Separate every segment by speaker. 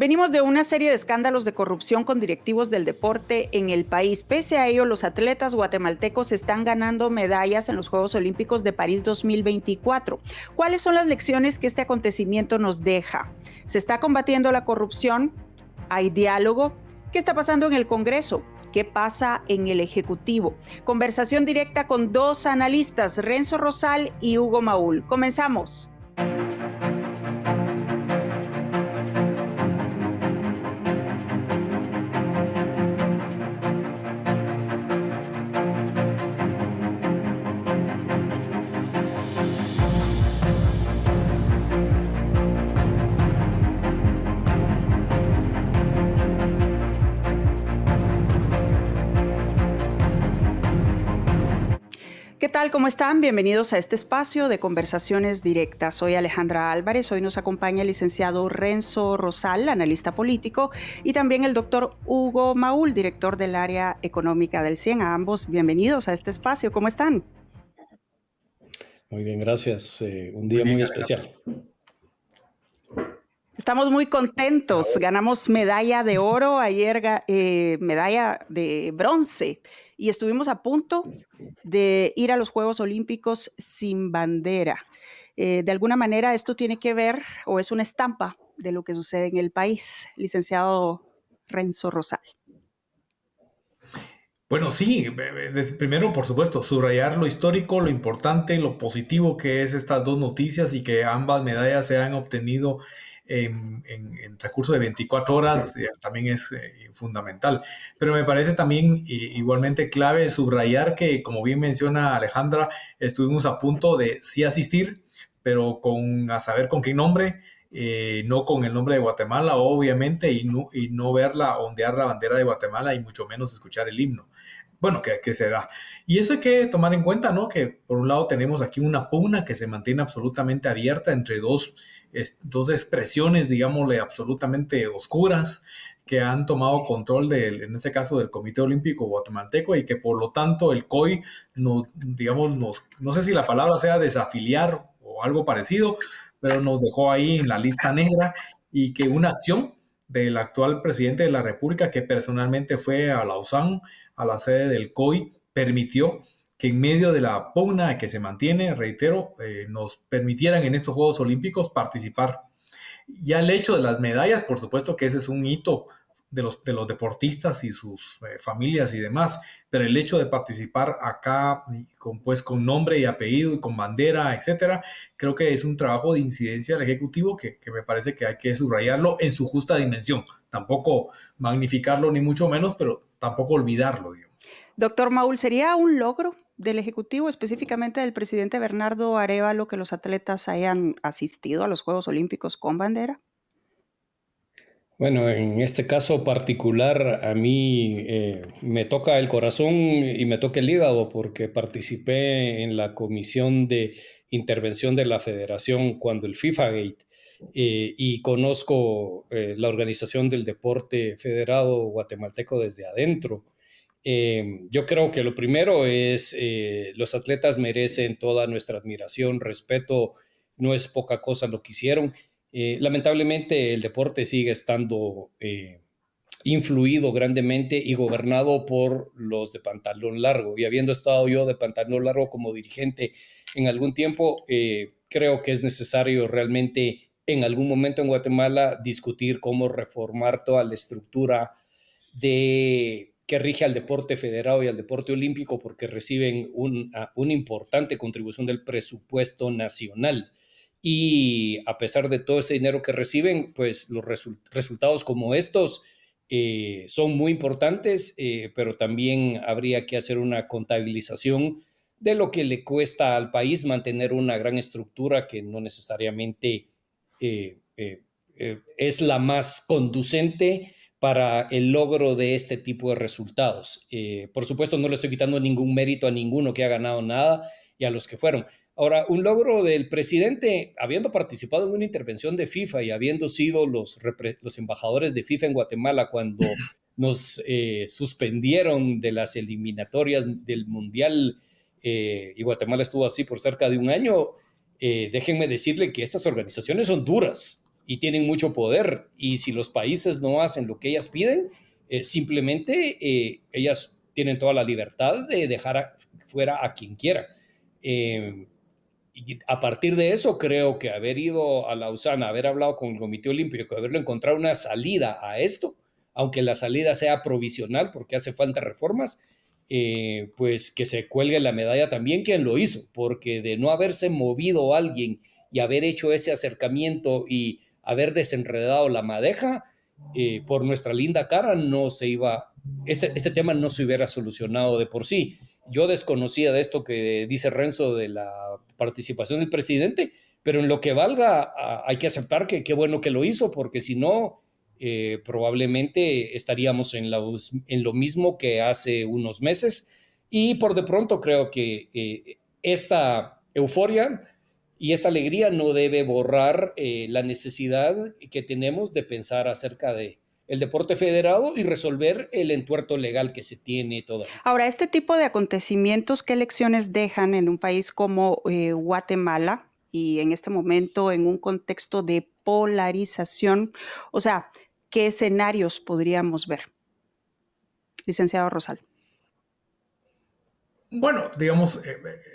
Speaker 1: Venimos de una serie de escándalos de corrupción con directivos del deporte en el país. Pese a ello, los atletas guatemaltecos están ganando medallas en los Juegos Olímpicos de París 2024. ¿Cuáles son las lecciones que este acontecimiento nos deja? ¿Se está combatiendo la corrupción? ¿Hay diálogo? ¿Qué está pasando en el Congreso? ¿Qué pasa en el Ejecutivo? Conversación directa con dos analistas, Renzo Rosal y Hugo Maúl. Comenzamos. ¿Qué tal? ¿Cómo están? Bienvenidos a este espacio de conversaciones directas. Soy Alejandra Álvarez. Hoy nos acompaña el licenciado Renzo Rosal, analista político, y también el doctor Hugo Maúl, director del área económica del CIEN. A ambos, bienvenidos a este espacio. ¿Cómo están?
Speaker 2: Muy bien, gracias. Un día muy especial.
Speaker 1: Estamos muy contentos. Ganamos medalla de oro, ayer medalla de bronce, y estuvimos a punto de ir a los Juegos Olímpicos sin bandera. De alguna manera esto tiene que ver o es una estampa de lo que sucede en el país. Licenciado Renzo Rosal.
Speaker 3: Bueno, sí, primero, por supuesto, subrayar lo histórico, lo importante, lo positivo que es estas dos noticias y que ambas medallas se han obtenido en transcurso de 24 horas, también es fundamental. Pero me parece también igualmente clave subrayar que, como bien menciona Alejandra, estuvimos a punto de sí asistir, pero a saber con qué nombre. No con el nombre de Guatemala, obviamente, y no verla, ondear la bandera de Guatemala y mucho menos escuchar el himno. Bueno, que se da. Y eso hay que tomar en cuenta, ¿no? Que por un lado tenemos aquí una pugna que se mantiene absolutamente abierta entre dos expresiones, digámosle, absolutamente oscuras, que han tomado control en este caso del Comité Olímpico Guatemalteco, y que por lo tanto el COI no sé si la palabra sea desafiliar o algo parecido, pero nos dejó ahí en la lista negra, y que una acción del actual presidente de la República, que personalmente fue a Lausanne, a la sede del COI, permitió que en medio de la pugna que se mantiene, reitero, nos permitieran en estos Juegos Olímpicos participar. Ya el hecho de las medallas, por supuesto que ese es un hito de los deportistas y sus familias y demás, pero el hecho de participar acá con nombre y apellido y con bandera, etcétera, creo que es un trabajo de incidencia del Ejecutivo que me parece que hay que subrayarlo en su justa dimensión. Tampoco magnificarlo ni mucho menos, pero tampoco olvidarlo, digamos.
Speaker 1: Doctor Maúl, ¿sería un logro del Ejecutivo, específicamente del presidente Bernardo Arévalo, que los atletas hayan asistido a los Juegos Olímpicos con bandera?
Speaker 2: Bueno, en este caso particular a mí me toca el corazón y me toca el hígado porque participé en la comisión de intervención de la federación cuando el FIFA Gate y conozco la organización del deporte federado guatemalteco desde adentro. Yo creo que lo primero es los atletas merecen toda nuestra admiración, respeto, no es poca cosa lo que hicieron. Lamentablemente el deporte sigue estando influido grandemente y gobernado por los de pantalón largo. Y habiendo estado yo de pantalón largo como dirigente en algún tiempo, creo que es necesario realmente en algún momento en Guatemala discutir cómo reformar toda la estructura que rige al deporte federado y al deporte olímpico, porque reciben una importante contribución del presupuesto nacional. Y a pesar de todo ese dinero que reciben, pues los resultados como estos son muy importantes, pero también habría que hacer una contabilización de lo que le cuesta al país mantener una gran estructura que no necesariamente es la más conducente para el logro de este tipo de resultados. Por supuesto, no le estoy quitando ningún mérito a ninguno que ha ganado nada y a los que fueron. Ahora, un logro del presidente, habiendo participado en una intervención de FIFA y habiendo sido los embajadores de FIFA en Guatemala cuando nos suspendieron de las eliminatorias del Mundial y Guatemala estuvo así por cerca de un año, déjenme decirle que estas organizaciones son duras y tienen mucho poder. Y si los países no hacen lo que ellas piden, simplemente ellas tienen toda la libertad de dejar fuera a quien quiera. Y a partir de eso, creo que haber ido a Lausana, haber hablado con el Comité Olímpico, haberle encontrado una salida a esto, aunque la salida sea provisional porque hace falta reformas, pues que se cuelgue la medalla también quien lo hizo, porque de no haberse movido alguien y haber hecho ese acercamiento y haber desenredado la madeja, por nuestra linda cara no se iba, este tema no se hubiera solucionado de por sí. Yo desconocía de esto que dice Renzo de la participación del presidente, pero en lo que valga hay que aceptar que qué bueno que lo hizo, porque si no, probablemente estaríamos en lo mismo que hace unos meses. Y por de pronto creo que esta euforia y esta alegría no debe borrar la necesidad que tenemos de pensar acerca de el deporte federado y resolver el entuerto legal que se tiene todavía.
Speaker 1: Ahora, este tipo de acontecimientos, ¿qué lecciones dejan en un país como Guatemala y en este momento en un contexto de polarización? O sea, ¿qué escenarios podríamos ver? Licenciado Rosal.
Speaker 3: Bueno, digamos,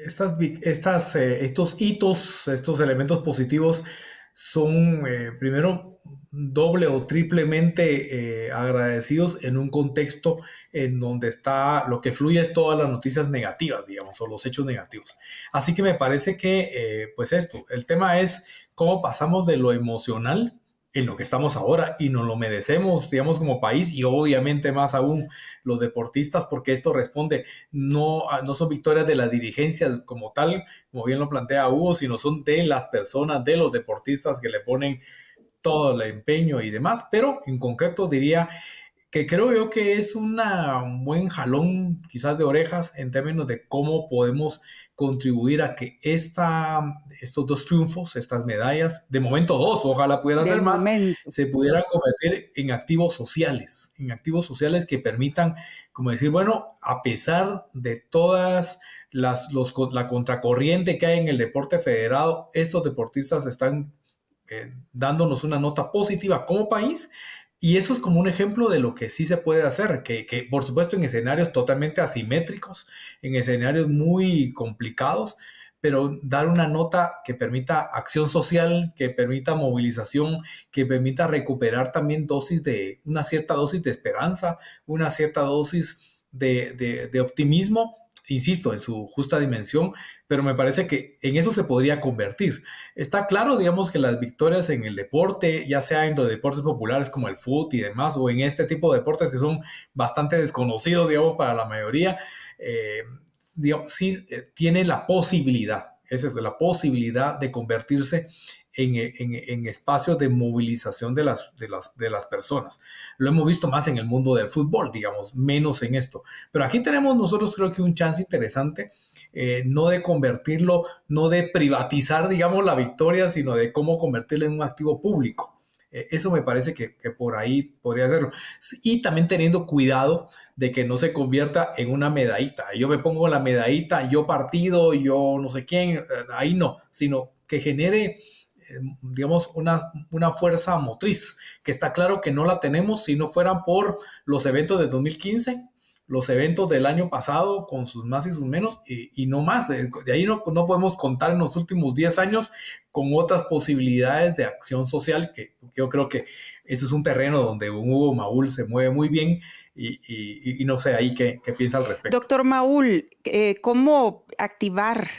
Speaker 3: estos hitos, estos elementos positivos son, primero, doble o triplemente agradecidos en un contexto en donde está, lo que fluye es todas las noticias negativas, digamos, o los hechos negativos. Así que me parece que, pues esto, el tema es cómo pasamos de lo emocional en lo que estamos ahora y nos lo merecemos, digamos, como país y obviamente más aún los deportistas, porque esto responde, no son victorias de la dirigencia como tal, como bien lo plantea Hugo, sino son de las personas, de los deportistas que le ponen todo el empeño y demás, pero en concreto diría que creo yo que es un buen jalón quizás de orejas en términos de cómo podemos contribuir a que estos dos triunfos, estas medallas, de momento dos, ojalá pudieran ser más, se pudieran convertir en activos sociales que permitan, como decir, bueno, a pesar de todas la contracorriente que hay en el deporte federado, estos deportistas están dándonos una nota positiva como país. Y eso es como un ejemplo de lo que sí se puede hacer, que por supuesto en escenarios totalmente asimétricos, en escenarios muy complicados, pero dar una nota que permita acción social, que permita movilización, que permita recuperar también una cierta dosis de esperanza, una cierta dosis de optimismo, insisto, en su justa dimensión, pero me parece que en eso se podría convertir. Está claro, digamos, que las victorias en el deporte, ya sea en los deportes populares como el fútbol y demás, o en este tipo de deportes que son bastante desconocidos, digamos, para la mayoría, digamos, sí tiene la posibilidad, esa es la posibilidad de convertirse en espacios de movilización de las personas. Lo hemos visto más en el mundo del fútbol, digamos, menos en esto. Pero aquí tenemos nosotros creo que un chance interesante, no de convertirlo, no de privatizar, digamos, la victoria, sino de cómo convertirlo en un activo público. Eso me parece que por ahí podría hacerlo. Y también teniendo cuidado de que no se convierta en una medallita. Yo me pongo la medallita, yo partido, yo no sé quién, ahí no, sino que genere, digamos, una fuerza motriz, que está claro que no la tenemos si no fueran por los eventos de 2015, los eventos del año pasado con sus más y sus menos, y no más. De ahí no podemos contar en los últimos 10 años con otras posibilidades de acción social, que yo creo que eso es un terreno donde un Hugo Maúl se mueve muy bien y no sé ahí qué piensa al respecto.
Speaker 1: Doctor Maúl, ¿cómo activar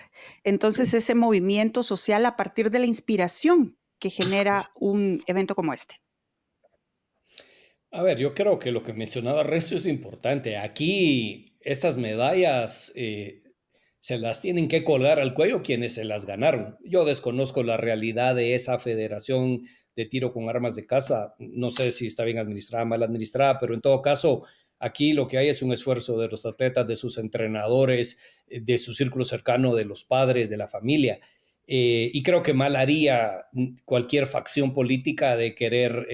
Speaker 1: entonces ese movimiento social a partir de la inspiración que genera un evento como este?
Speaker 2: A ver, yo creo que lo que mencionaba Resto es importante. Aquí estas medallas se las tienen que colgar al cuello quienes se las ganaron. Yo desconozco la realidad de esa federación de tiro con armas de caza. No sé si está bien administrada, mal administrada, pero en todo caso, aquí lo que hay es un esfuerzo de los atletas, de sus entrenadores, de su círculo cercano, de los padres, de la familia. Y creo que mal haría cualquier facción política de querer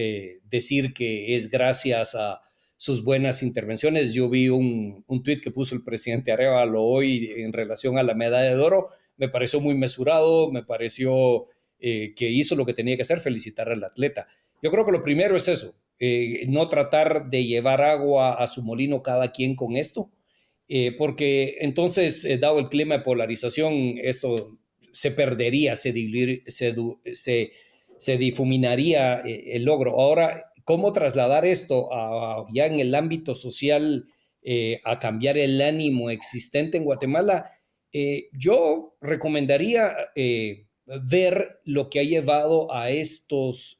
Speaker 2: decir que es gracias a sus buenas intervenciones. Yo vi un tuit que puso el presidente Arévalo hoy en relación a la medalla de oro. Me pareció muy mesurado, me pareció que hizo lo que tenía que hacer, felicitar al atleta. Yo creo que lo primero es eso, no tratar de llevar agua a su molino cada quien con esto, porque entonces, dado el clima de polarización, esto se perdería, se difuminaría el logro. Ahora, ¿cómo trasladar esto ya en el ámbito social, a cambiar el ánimo existente en Guatemala? Yo recomendaría ver lo que ha llevado a estos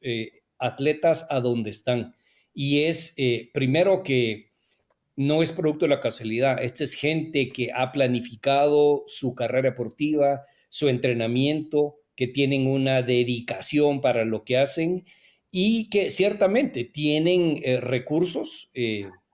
Speaker 2: atletas a donde están. Y es, primero, que no es producto de la casualidad. Esta es gente que ha planificado su carrera deportiva, su entrenamiento, que tienen una dedicación para lo que hacen y que ciertamente tienen recursos.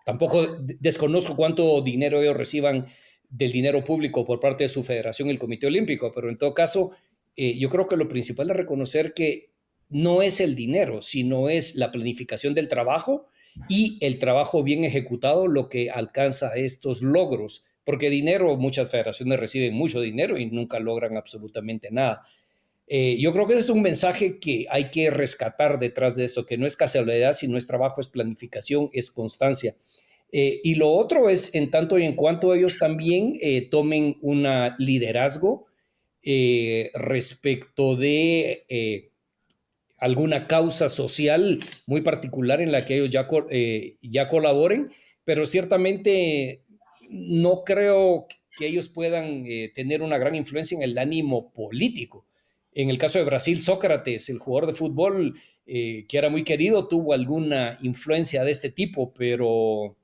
Speaker 2: Tampoco desconozco cuánto dinero ellos reciban del dinero público por parte de su federación, el Comité Olímpico, pero en todo caso, yo creo que lo principal es reconocer que no es el dinero, sino es la planificación del trabajo y el trabajo bien ejecutado lo que alcanza estos logros, porque dinero, muchas federaciones reciben mucho dinero y nunca logran absolutamente nada. Yo creo que ese es un mensaje que hay que rescatar detrás de esto, que no es casualidad, sino es trabajo, es planificación, es constancia. Y lo otro es en tanto y en cuanto ellos también tomen un liderazgo respecto de alguna causa social muy particular en la que ellos ya colaboren, pero ciertamente no creo que ellos puedan tener una gran influencia en el ánimo político. En el caso de Brasil, Sócrates, el jugador de fútbol que era muy querido, tuvo alguna influencia de este tipo, pero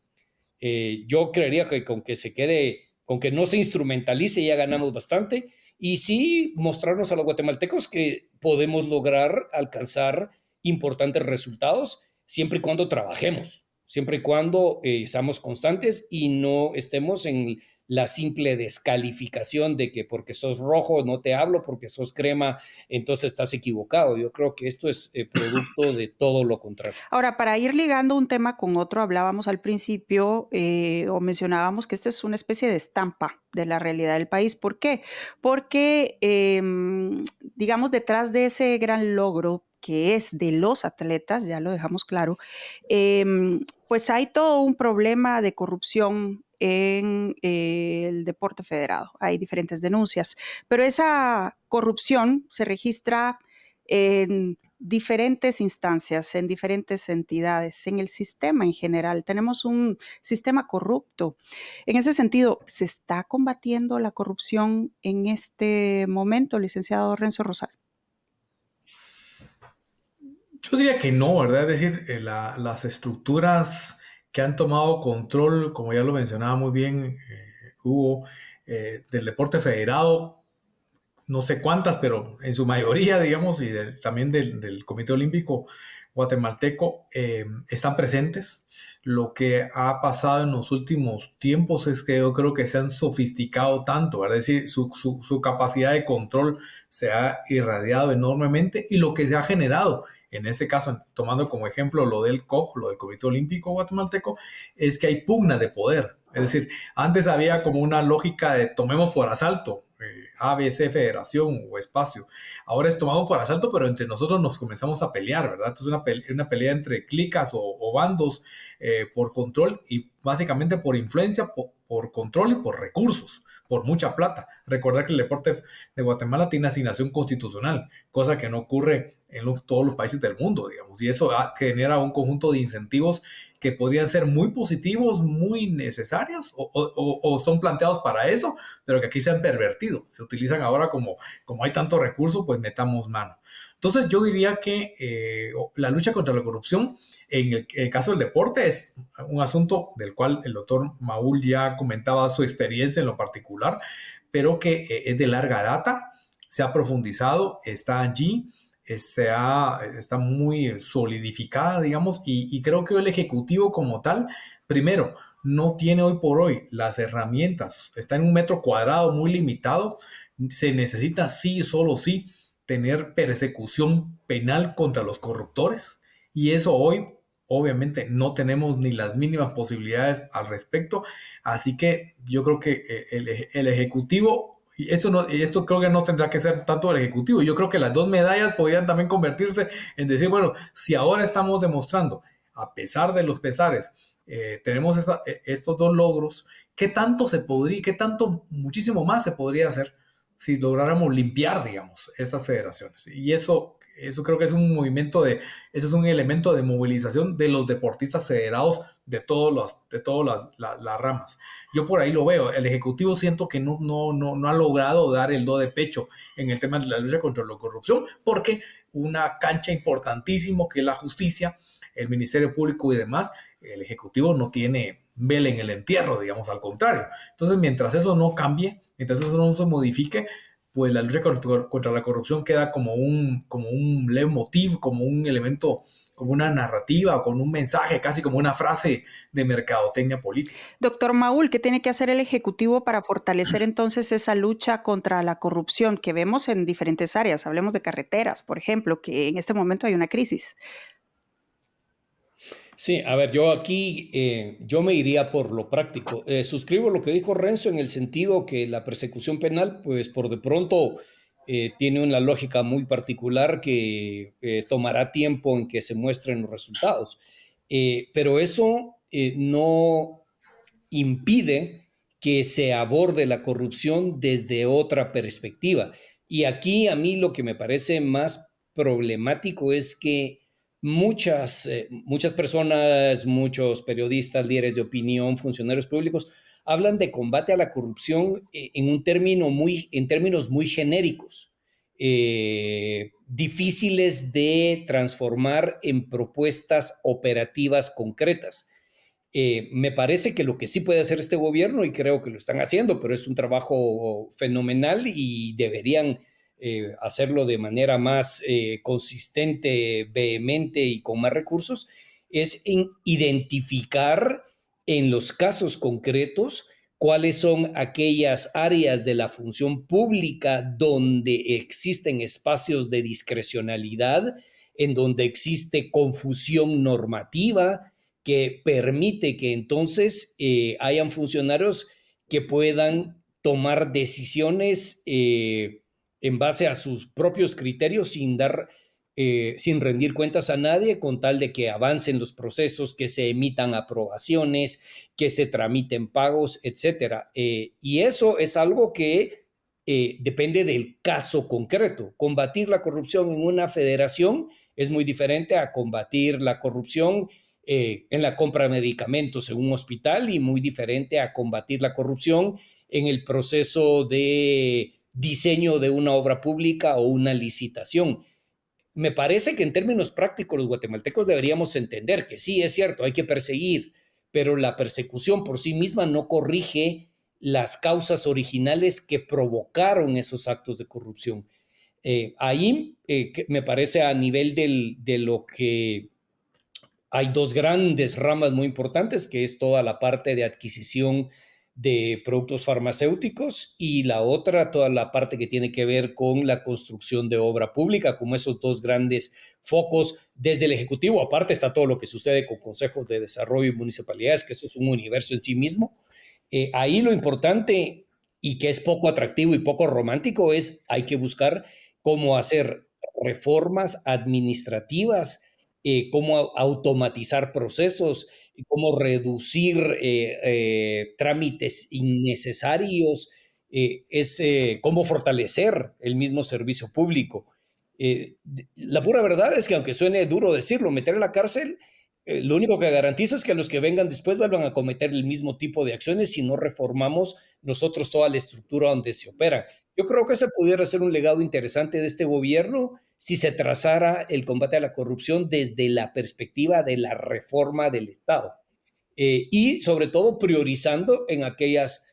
Speaker 2: yo creería que con que se quede, con que no se instrumentalice, ya ganamos bastante. Y sí mostrarnos a los guatemaltecos que podemos lograr alcanzar importantes resultados siempre y cuando trabajemos, siempre y cuando seamos constantes y no estemos en la simple descalificación de que porque sos rojo no te hablo, porque sos crema entonces estás equivocado. Yo creo que esto es producto de todo lo contrario.
Speaker 1: Ahora, para ir ligando un tema con otro, hablábamos al principio o mencionábamos que esta es una especie de estampa de la realidad del país. ¿Por qué? Porque, digamos, detrás de ese gran logro que es de los atletas, ya lo dejamos claro, pues hay todo un problema de corrupción en el deporte federado. Hay diferentes denuncias, pero esa corrupción se registra en diferentes instancias, en diferentes entidades, en el sistema en general. Tenemos un sistema corrupto. En ese sentido, ¿se está combatiendo la corrupción en este momento, licenciado Renzo Rosal?
Speaker 3: Yo diría que no, ¿verdad? Es decir, las estructuras que han tomado control, como ya lo mencionaba muy bien Hugo, del deporte federado, no sé cuántas, pero en su mayoría, digamos, y también del Comité Olímpico Guatemalteco, están presentes. Lo que ha pasado en los últimos tiempos es que yo creo que se han sofisticado tanto, ¿verdad? Es decir, su capacidad de control se ha irradiado enormemente y lo que se ha generado, en este caso, tomando como ejemplo lo del COG, lo del Comité Olímpico Guatemalteco, es que hay pugna de poder. Es decir, antes había como una lógica de tomemos por asalto ABC, federación o espacio. Ahora es tomado por asalto, pero entre nosotros nos comenzamos a pelear, ¿verdad? Entonces una pelea entre clicas o bandos por control y básicamente por influencia, por control y por recursos, por mucha plata. Recordar que el deporte de Guatemala tiene asignación constitucional, cosa que no ocurre en todos los países del mundo, digamos, y eso genera un conjunto de incentivos que podrían ser muy positivos, muy necesarios o son planteados para eso, pero que aquí se han pervertido. Se utilizan ahora como hay tanto recurso, pues metamos mano. Entonces yo diría que la lucha contra la corrupción en el caso del deporte es un asunto del cual el doctor Maúl ya comentaba su experiencia en lo particular, pero que es de larga data, se ha profundizado, está allí, está muy solidificada, digamos, y creo que el Ejecutivo como tal, primero, no tiene hoy por hoy las herramientas, está en un metro cuadrado muy limitado, se necesita sí, solo sí, tener persecución penal contra los corruptores, y eso hoy obviamente no tenemos ni las mínimas posibilidades al respecto, así que yo creo que el Ejecutivo y esto creo que no tendrá que ser tanto el Ejecutivo. Yo creo que las dos medallas podrían también convertirse en decir, bueno, si ahora estamos demostrando, a pesar de los pesares, tenemos estos dos logros, ¿qué tanto se podría, qué tanto, muchísimo más se podría hacer si lográramos limpiar, digamos, estas federaciones? Y eso creo que es un movimiento eso es un elemento de movilización de los deportistas federados de todas las ramas. Yo por ahí lo veo. El Ejecutivo siento que no ha logrado dar el do de pecho en el tema de la lucha contra la corrupción, porque una cancha importantísimo que es la justicia, el Ministerio Público y demás, el Ejecutivo no tiene vela en el entierro, digamos, al contrario. Entonces, mientras eso no cambie, mientras eso no se modifique, pues la lucha contra la corrupción queda como un leitmotiv, como un elemento, como una narrativa, con un mensaje, casi como una frase de mercadotecnia política.
Speaker 1: Doctor Maúl, ¿qué tiene que hacer el Ejecutivo para fortalecer entonces esa lucha contra la corrupción que vemos en diferentes áreas? Hablemos de carreteras, por ejemplo, que en este momento hay una crisis.
Speaker 2: Sí, a ver, yo aquí, yo me iría por lo práctico. Suscribo lo que dijo Renzo en el sentido que la persecución penal, pues por de pronto tiene una lógica muy particular que tomará tiempo en que se muestren los resultados. Pero eso no impide que se aborde la corrupción desde otra perspectiva. Y aquí a mí lo que me parece más problemático es que muchas personas, muchos periodistas, líderes de opinión, funcionarios públicos, hablan de combate a la corrupción en términos muy genéricos, difíciles de transformar en propuestas operativas concretas. Me parece que lo que sí puede hacer este gobierno, y creo que lo están haciendo, pero es un trabajo fenomenal y deberían hacerlo de manera más consistente, vehemente y con más recursos, es identificar en los casos concretos cuáles son aquellas áreas de la función pública donde existen espacios de discrecionalidad, en donde existe confusión normativa, que permite que entonces hayan funcionarios que puedan tomar decisiones en base a sus propios criterios sin rendir cuentas a nadie, con tal de que avancen los procesos, que se emitan aprobaciones, que se tramiten pagos, etcétera. Y eso es algo que depende del caso concreto. Combatir la corrupción en una federación es muy diferente a combatir la corrupción en la compra de medicamentos en un hospital y muy diferente a combatir la corrupción en el proceso de diseño de una obra pública o una licitación. Me parece que en términos prácticos los guatemaltecos deberíamos entender que sí, es cierto, hay que perseguir, pero la persecución por sí misma no corrige las causas originales que provocaron esos actos de corrupción. Ahí me parece a nivel de lo que hay dos grandes ramas muy importantes, que es toda la parte de adquisición de productos farmacéuticos y la otra, toda la parte que tiene que ver con la construcción de obra pública, como esos dos grandes focos desde el Ejecutivo. Aparte está todo lo que sucede con consejos de desarrollo y municipalidades, que eso es un universo en sí mismo. Ahí lo importante y que es poco atractivo y poco romántico es hay que buscar cómo hacer reformas administrativas, cómo automatizar procesos, cómo reducir trámites innecesarios, cómo fortalecer el mismo servicio público. La pura verdad es que aunque suene duro decirlo, meter en la cárcel, lo único que garantiza es que los que vengan después vuelvan a cometer el mismo tipo de acciones si no reformamos nosotros toda la estructura donde se opera. Yo creo que ese pudiera ser un legado interesante de este gobierno si se trazara el combate a la corrupción desde la perspectiva de la reforma del Estado y sobre todo priorizando en aquellas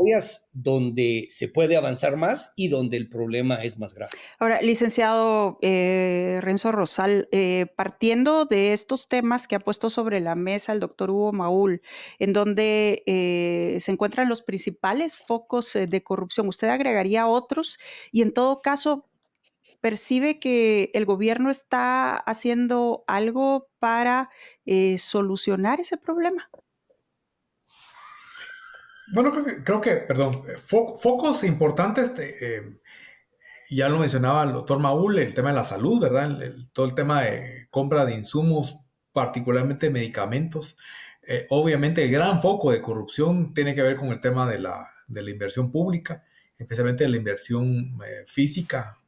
Speaker 2: áreas donde se puede avanzar más y donde el problema es más grave.
Speaker 1: Ahora, licenciado Renzo Rosal, partiendo de estos temas que ha puesto sobre la mesa el doctor Hugo Maúl, en donde se encuentran los principales focos de corrupción, ¿usted agregaría otros? Y en todo caso, ¿percibe que el gobierno está haciendo algo para solucionar ese problema?
Speaker 3: Bueno, perdón, focos importantes, ya lo mencionaba el doctor Maúl, el tema de la salud, ¿verdad? Todo el tema de compra de insumos, particularmente medicamentos. Obviamente el gran foco de corrupción tiene que ver con el tema de la inversión pública, especialmente la inversión física,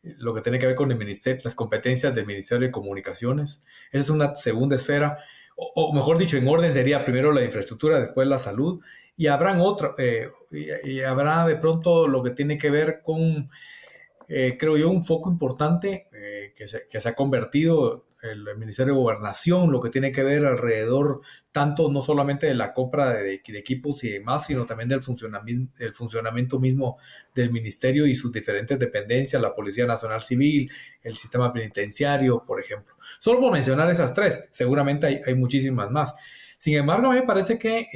Speaker 3: lo que tiene que ver con el ministerio, las competencias del Ministerio de Comunicaciones. Esa es una segunda esfera, o mejor dicho, en orden sería primero la infraestructura, después la salud, y habrán y habrá de pronto lo que tiene que ver con creo yo, un foco importante que se ha convertido el Ministerio de Gobernación, lo que tiene que ver alrededor, tanto no solamente de la compra de equipos y demás, sino también del funcionamiento mismo del ministerio y sus diferentes dependencias, la Policía Nacional Civil, el sistema penitenciario, por ejemplo. Solo por mencionar esas tres, seguramente hay muchísimas más. Sin embargo, a mí me parece que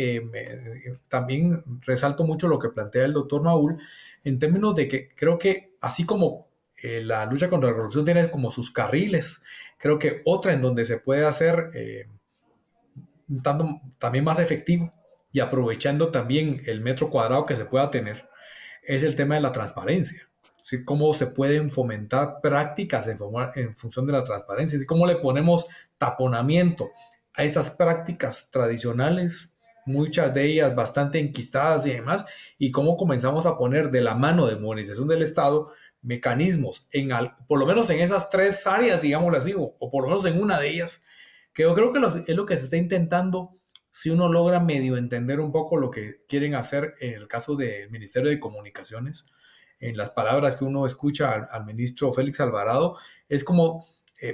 Speaker 3: también resalto mucho lo que plantea el doctor Maúl, en términos de que creo que así como la lucha contra la corrupción tiene como sus carriles, creo que otra en donde se puede hacer un tanto también más efectivo y aprovechando también el metro cuadrado que se pueda tener, es el tema de la transparencia. ¿Sí? Cómo se pueden fomentar prácticas en función de la transparencia, ¿sí? Cómo le ponemos taponamiento a esas prácticas tradicionales, muchas de ellas bastante enquistadas y demás, y cómo comenzamos a poner de la mano de modernización del Estado mecanismos, por lo menos en esas tres áreas, digámoslo así, o por lo menos en una de ellas, que yo creo que es lo que se está intentando si uno logra medio entender un poco lo que quieren hacer en el caso del Ministerio de Comunicaciones, en las palabras que uno escucha al ministro Félix Alvarado, es como,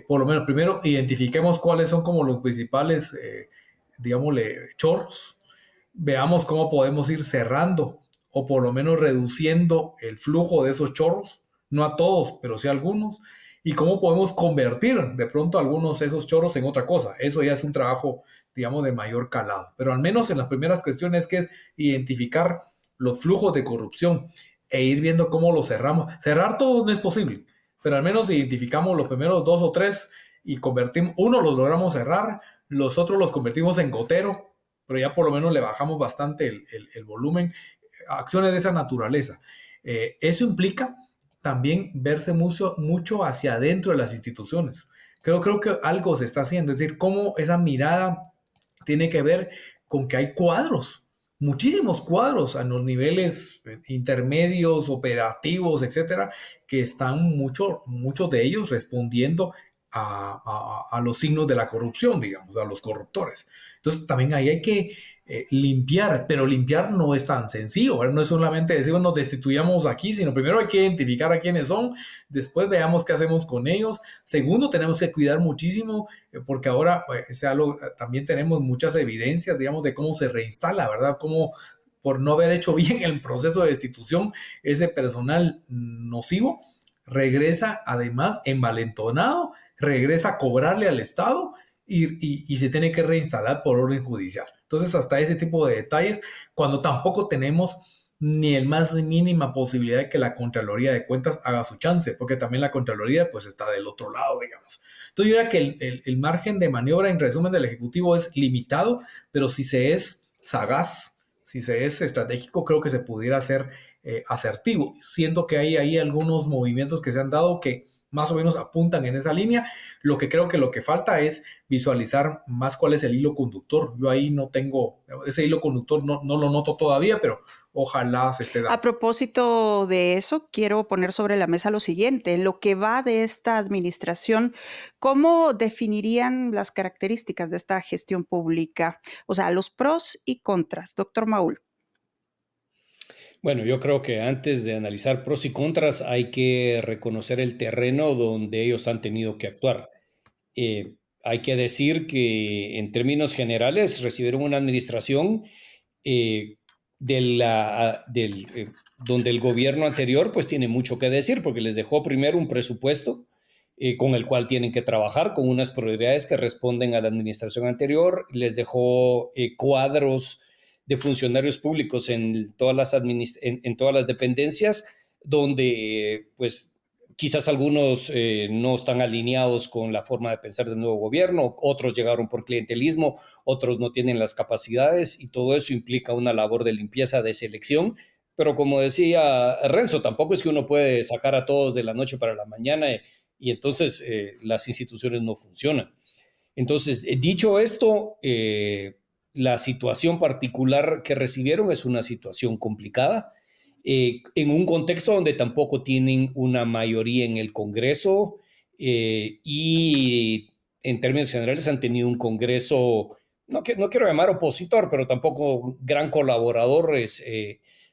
Speaker 3: por lo menos, primero identifiquemos cuáles son como los principales, digámosle, chorros, veamos cómo podemos ir cerrando o por lo menos reduciendo el flujo de esos chorros, no a todos, pero sí a algunos, y cómo podemos convertir de pronto algunos de esos chorros en otra cosa. Eso ya es un trabajo, digamos, de mayor calado, pero al menos en las primeras cuestiones que es identificar los flujos de corrupción e ir viendo cómo los cerramos. Cerrar todos no es posible, pero al menos identificamos los primeros dos o tres y convertimos, uno los logramos cerrar, los otros los convertimos en gotero, pero ya por lo menos le bajamos bastante el volumen, acciones de esa naturaleza. Eso implica también verse mucho hacia adentro de las instituciones. Creo que algo se está haciendo, es decir, cómo esa mirada tiene que ver con que hay cuadros, muchísimos cuadros a los niveles intermedios, operativos, etcétera, que están muchos de ellos respondiendo a los signos de la corrupción, digamos, a los corruptores. Entonces, también ahí hay que limpiar, pero limpiar no es tan sencillo, ¿verdad? No es solamente decir, nos destituyamos aquí, sino primero hay que identificar a quiénes son, después veamos qué hacemos con ellos. Segundo, tenemos que cuidar muchísimo, porque ahora también tenemos muchas evidencias, digamos, de cómo se reinstala, ¿verdad? Cómo por no haber hecho bien el proceso de destitución, ese personal nocivo regresa además envalentonado, regresa a cobrarle al Estado y se tiene que reinstalar por orden judicial. Entonces, hasta ese tipo de detalles, cuando tampoco tenemos ni el más mínima posibilidad de que la Contraloría de Cuentas haga su chance, porque también la Contraloría pues está del otro lado, digamos. Entonces, yo diría que el margen de maniobra en resumen del Ejecutivo es limitado, pero si se es sagaz, si se es estratégico, creo que se pudiera hacer asertivo, siendo que hay ahí algunos movimientos que se han dado que más o menos apuntan en esa línea. Lo que creo que lo que falta es visualizar más cuál es el hilo conductor. Yo ahí no tengo, ese hilo conductor no lo noto todavía, pero ojalá se esté
Speaker 1: A
Speaker 3: dando.
Speaker 1: propósito de eso, quiero poner sobre la mesa lo siguiente. En lo que va de esta administración, ¿cómo definirían las características de esta gestión pública? O sea, los pros y contras. Doctor Maúl.
Speaker 2: Bueno, yo creo que antes de analizar pros y contras hay que reconocer el terreno donde ellos han tenido que actuar. Hay que decir que en términos generales recibieron una administración eh, donde el gobierno anterior pues tiene mucho que decir porque les dejó primero un presupuesto con el cual tienen que trabajar con unas prioridades que responden a la administración anterior, les dejó cuadros de funcionarios públicos en todas las dependencias donde pues Quizás algunos no están alineados con la forma de pensar del nuevo gobierno, otros llegaron por clientelismo, otros no tienen las capacidades y todo eso implica una labor de limpieza, de selección. Pero como decía Renzo, tampoco es que uno puede sacar a todos de la noche para la mañana y entonces las instituciones no funcionan. Entonces, dicho esto, la situación particular que recibieron es una situación complicada, en un contexto donde tampoco tienen una mayoría en el Congreso y en términos generales han tenido un Congreso, no quiero llamar opositor, pero tampoco gran colaboradores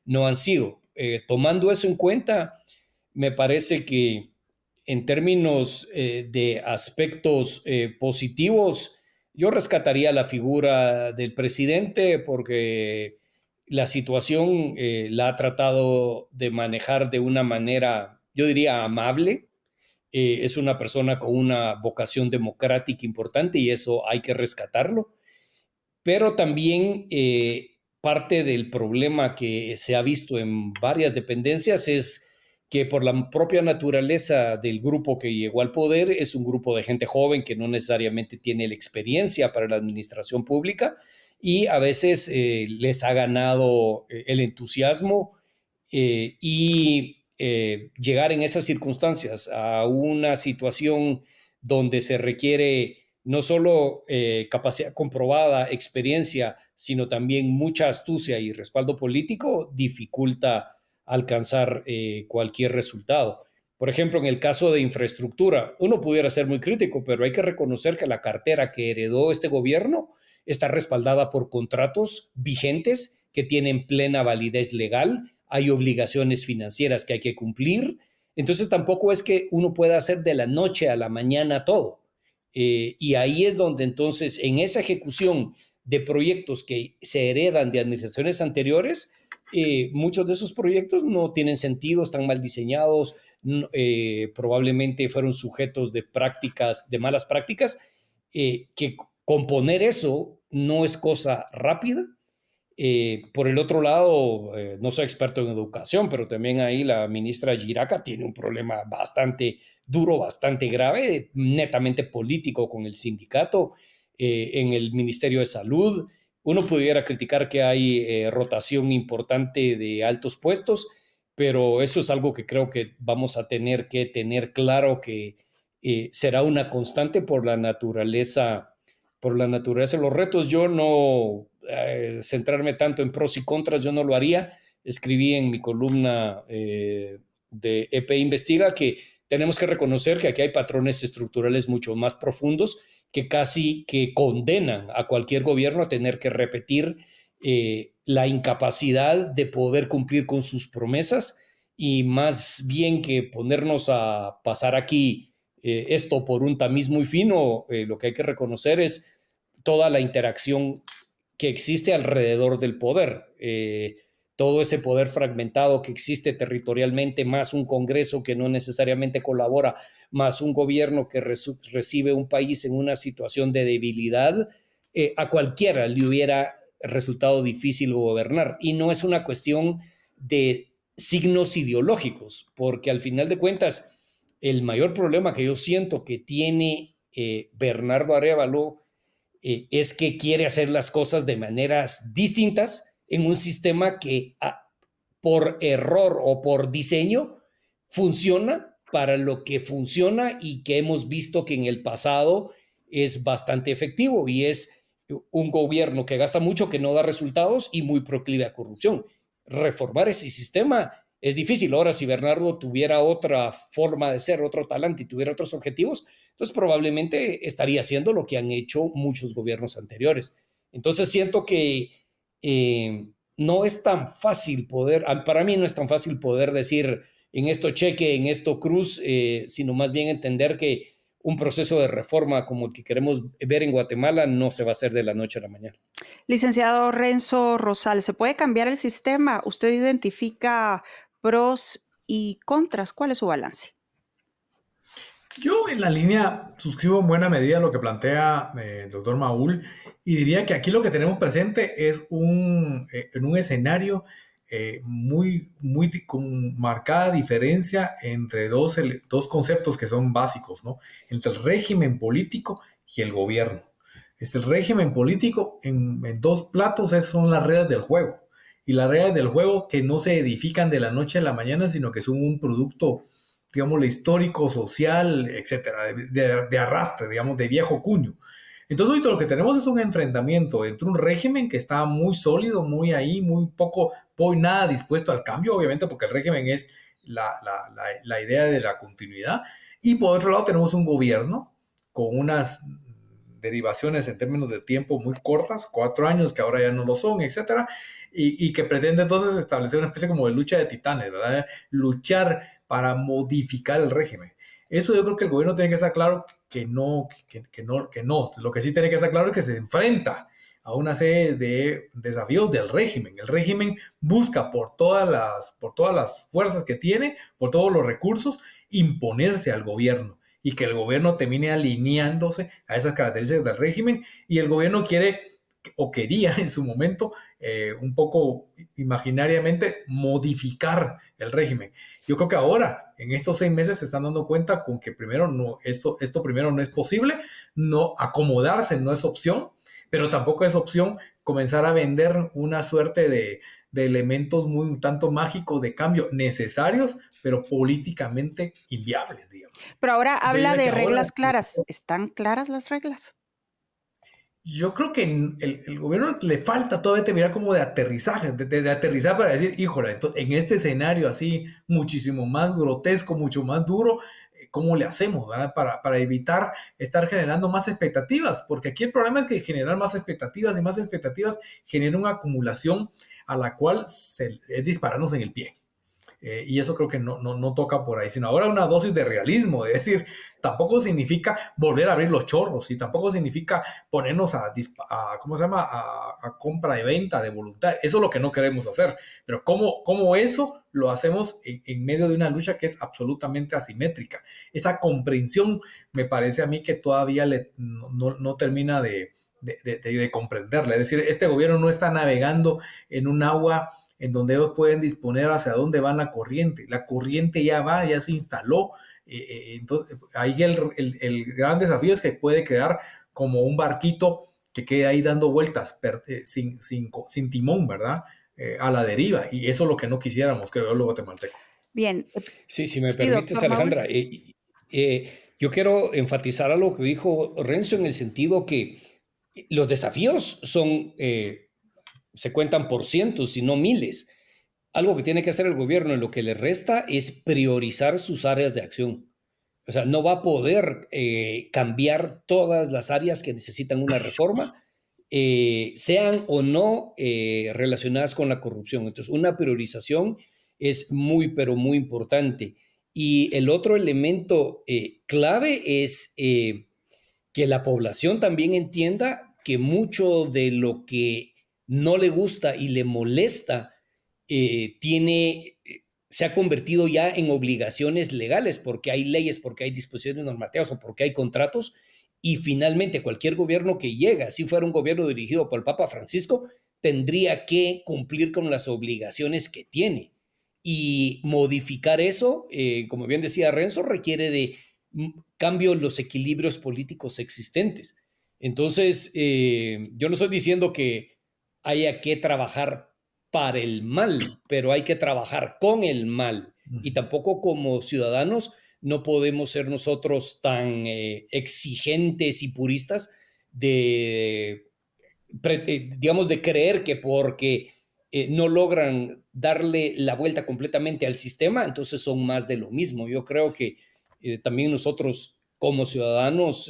Speaker 2: no han sido. Tomando eso en cuenta, me parece que en términos de aspectos positivos, yo rescataría la figura del presidente porque la situación la ha tratado de manejar de una manera, yo diría, amable. Es una persona con una vocación democrática importante y eso hay que rescatarlo. Pero también parte del problema que se ha visto en varias dependencias es que por la propia naturaleza del grupo que llegó al poder es un grupo de gente joven que no necesariamente tiene la experiencia para la administración pública y a veces les ha ganado el entusiasmo y llegar en esas circunstancias a una situación donde se requiere no solo capacidad comprobada, experiencia, sino también mucha astucia y respaldo político, dificulta alcanzar cualquier resultado. Por ejemplo, en el caso de infraestructura, uno pudiera ser muy crítico, pero hay que reconocer que la cartera que heredó este gobierno está respaldada por contratos vigentes que tienen plena validez legal, hay obligaciones financieras que hay que cumplir, entonces tampoco es que uno pueda hacer de la noche a la mañana todo. Y ahí es donde entonces en esa ejecución de proyectos que se heredan de administraciones anteriores, muchos de esos proyectos no tienen sentido, están mal diseñados, probablemente fueron sujetos de prácticas, de malas prácticas, que componer eso no es cosa rápida. Por el otro lado, no soy experto en educación, pero también ahí la ministra Giraca tiene un problema bastante duro, bastante grave, netamente político con el sindicato. En el Ministerio de Salud, uno pudiera criticar que hay rotación importante de altos puestos, pero eso es algo que creo que vamos a tener que tener claro que será una constante por la naturaleza de los retos. Yo no centrarme tanto en pros y contras, yo no lo haría. Escribí en mi columna de EP Investiga que tenemos que reconocer que aquí hay patrones estructurales mucho más profundos que casi que condenan a cualquier gobierno a tener que repetir la incapacidad de poder cumplir con sus promesas y más bien que ponernos a pasar aquí esto por un tamiz muy fino, lo que hay que reconocer es toda la interacción que existe alrededor del poder. Todo ese poder fragmentado que existe territorialmente, más un Congreso que no necesariamente colabora, más un gobierno que recibe un país en una situación de debilidad, a cualquiera le hubiera resultado difícil gobernar. Y no es una cuestión de signos ideológicos, porque al final de cuentas, el mayor problema que yo siento que tiene Bernardo Arévalo es que quiere hacer las cosas de maneras distintas en un sistema que por error o por diseño funciona para lo que funciona y que hemos visto que en el pasado es bastante efectivo y es un gobierno que gasta mucho, que no da resultados y muy proclive a corrupción. Reformar ese sistema es difícil. Ahora, si Bernardo tuviera otra forma de ser, otro talante y tuviera otros objetivos, entonces probablemente estaría haciendo lo que han hecho muchos gobiernos anteriores. Entonces siento que no es tan fácil para mí no es tan fácil poder decir en esto cheque, en esto cruz, sino más bien entender que un proceso de reforma como el que queremos ver en Guatemala no se va a hacer de la noche a la mañana.
Speaker 1: Licenciado Renzo Rosal, ¿se puede cambiar el sistema? ¿Usted identifica pros y contras? ¿Cuál es su balance?
Speaker 3: Yo en la línea suscribo en buena medida lo que plantea el doctor Maúl y diría que aquí lo que tenemos presente es en un escenario con marcada diferencia entre dos conceptos que son básicos, ¿no? Entre el régimen político y el gobierno. El régimen político en dos platos son las reglas del juego. Y las reglas del juego que no se edifican de la noche a la mañana, sino que son un producto, digamos, histórico, social, etcétera, de arrastre, digamos, de viejo cuño. Entonces, ahorita lo que tenemos es un enfrentamiento entre un régimen que está muy sólido, muy ahí, muy poco nada dispuesto al cambio, obviamente, porque el régimen es la idea de la continuidad. Y por otro lado, tenemos un gobierno con unas derivaciones en términos de tiempo muy cortas, 4 años que ahora ya no lo son, etcétera, y que pretende entonces establecer una especie como de lucha de titanes, ¿verdad? Luchar para modificar el régimen. Eso yo creo que el gobierno tiene que estar claro que no. Lo que sí tiene que estar claro es que se enfrenta a una serie de desafíos del régimen. El régimen busca por todas las fuerzas que tiene, por todos los recursos, imponerse al gobierno y que el gobierno termine alineándose a esas características del régimen, y el gobierno quiere o quería en su momento un poco imaginariamente modificar el régimen. Yo creo que ahora, en estos 6 meses, se están dando cuenta con que primero esto primero no es posible, no acomodarse no es opción, pero tampoco es opción comenzar a vender una suerte de elementos muy un tanto mágicos de cambio necesarios, pero políticamente inviables, digamos.
Speaker 1: Pero ahora habla de reglas claras. ¿Están claras las reglas?
Speaker 3: Yo creo que el gobierno le falta todavía terminar como de aterrizaje, de aterrizar para decir, híjole, entonces, en este escenario así muchísimo más grotesco, mucho más duro, ¿cómo le hacemos, ¿verdad? Para evitar estar generando más expectativas? Porque aquí el problema es que generar más expectativas y más expectativas genera una acumulación a la cual es dispararnos en el pie. Y eso creo que no toca por ahí, sino ahora una dosis de realismo, es decir, tampoco significa volver a abrir los chorros y tampoco significa ponernos ¿cómo se llama? A compra y venta de voluntad. Eso es lo que no queremos hacer, pero ¿cómo eso lo hacemos en medio de una lucha que es absolutamente asimétrica? Esa comprensión me parece a mí que todavía no termina de comprenderla. Es decir, este gobierno no está navegando en un agua en donde ellos pueden disponer hacia dónde va la corriente. La corriente ya se instaló. Entonces, ahí el gran desafío es que puede quedar como un barquito que quede ahí dando vueltas sin timón, ¿verdad? A la deriva. Y eso es lo que no quisiéramos, creo yo, los guatemaltecos.
Speaker 1: Bien.
Speaker 2: Sí, si me permites, Alejandra, yo quiero enfatizar algo que dijo Renzo en el sentido que los desafíos se cuentan por cientos y no miles. Algo que tiene que hacer el gobierno en lo que le resta es priorizar sus áreas de acción. O sea, no va a poder cambiar todas las áreas que necesitan una reforma, sean o no relacionadas con la corrupción. Entonces, una priorización es muy, pero muy importante. Y el otro elemento clave es que la población también entienda que mucho de lo que no le gusta y le molesta se ha convertido ya en obligaciones legales, porque hay leyes, porque hay disposiciones normativas o porque hay contratos, y finalmente cualquier gobierno que llega, si fuera un gobierno dirigido por el Papa Francisco, tendría que cumplir con las obligaciones que tiene. Y modificar eso, como bien decía Renzo, requiere de cambio en los equilibrios políticos existentes. Entonces, yo no estoy diciendo que haya que trabajar para el mal, pero hay que trabajar con el mal. Y tampoco como ciudadanos no podemos ser nosotros tan exigentes y puristas digamos, de creer que porque no logran darle la vuelta completamente al sistema, entonces son más de lo mismo. Yo creo que también nosotros como ciudadanos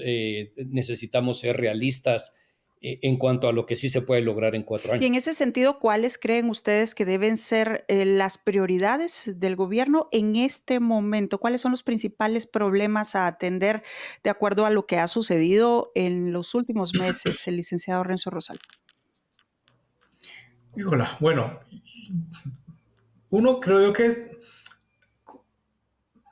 Speaker 2: necesitamos ser realistas en cuanto a lo que sí se puede lograr en 4 años.
Speaker 1: Y en ese sentido, ¿cuáles creen ustedes que deben ser las prioridades del gobierno en este momento? ¿Cuáles son los principales problemas a atender de acuerdo a lo que ha sucedido en los últimos meses, el licenciado Renzo Rosal?
Speaker 3: Híjole, bueno, uno creo yo que es